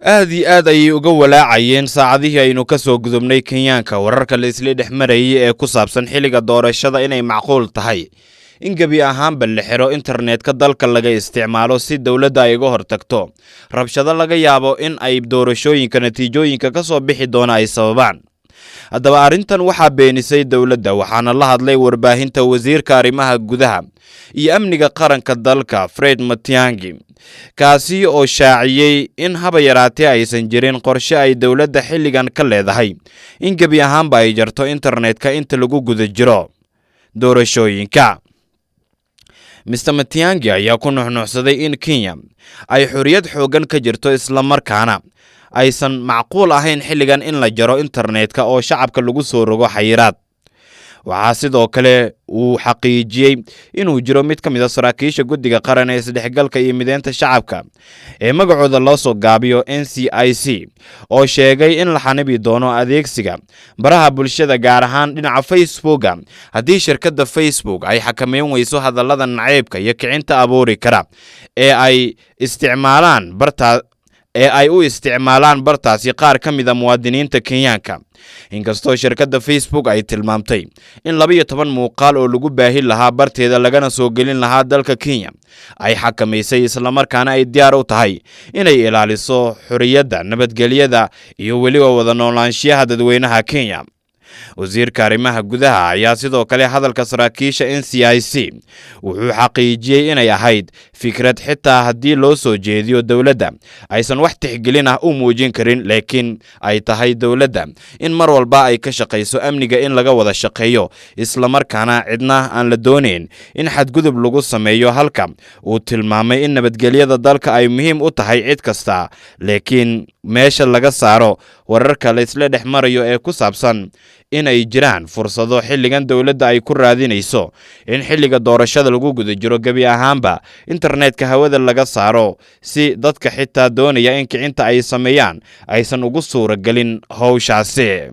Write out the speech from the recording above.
aad iyo aad ayay uga walaacayeen saacadihii aynu ka soo gudubnay Kenyaanka wararka la isla dhexmarayay ee ku saabsan xilliga doorashada inay macquul tahay in gabi ahaanba la xiro internetka dalka laga isticmaalo si dawladda ay uga hortagto rabshado laga yaabo in ay doorashooyinka natiijooyinka ka soo bixi doona ay sababaan. haddaba arrintan waxaa beenisay dawladda waxaana la hadlay warbaahinta wasiirka arrimaha gudaha iyo amniga qaranka dalka Fred Matiang'i kaasi oo shaaciyay in haba yaraatee aysan jirin qorshe ay dawladda xilligan ka leedahay in gabi ahaanba ay jarto internetka inta lagu guda jiro doorashooyinka. Mr. Matiang'i ayaa ku nuxnuxsaday in Kenya ay xorriyad xoogan ka jirto isla markaana aysan macquul ahayn xilligan in la jaro internetka oo shacabka lagu soo rogo xayiraad. waxaa sidoo kale uu xaqiijiyay inuu jiro mid ka mid ah saraakiisha guddiga qaran ee isdhexgalka iyo mideynta shacabka ee magacooda loo soo gaabiyo NCIC oo sheegay in la xanibi doono adeegsiga baraha bulshada gaar ahaan dhinaca Facebook haddii shirkadda Facebook ay xakameyn weyso hadallada naceebka iyo kicinta abuuri kara ee ay u isticmaalaan bartaasi qaar ka mid ah muwaadiniinta Kenyaanka. inkastoo shirkadda Facebook ay tilmaamtay in 12 muuqaal oo lagu baahin lahaa barteeda lagana soo gelin lahaa dalka Kenya ay xakameysay isla markaana ay diyaar u tahay inay ilaaliso xorriyadda, nabadgelyada iyo weliba wada noolaanshiyaha dadweynaha Kenya. wasiirka arrimaha gudaha ayaa sidoo kale hadalka saraakiisha NCIC wuxuu xaqiijiyay inay ahayd fikrad xitaa haddii loo soo jeediyo dawladda aysan wax tixgelin ah u muujin karin, laakiin ay tahay dawladda in mar walba ay ka shaqeyso amniga in laga wada shaqeeyo isla markaana cidna aan la doonayn in xadgudub lagu sameeyo. halka uu tilmaamay in nabadgelyada dalka ay muhiim u tahay cid kasta, laakiin meesha laga saaro wararka la isla dhexmarayo ee ku saabsan in ay jiraan fursado xilligan dawladda ay ku raadinayso in xilliga doorashada lagu guda jiro gabi ahaanba internetka hawada laga saaro si dadka xitaa doonaya in kicinta ay sameeyaan aysan ugu suura galin hawshaasi.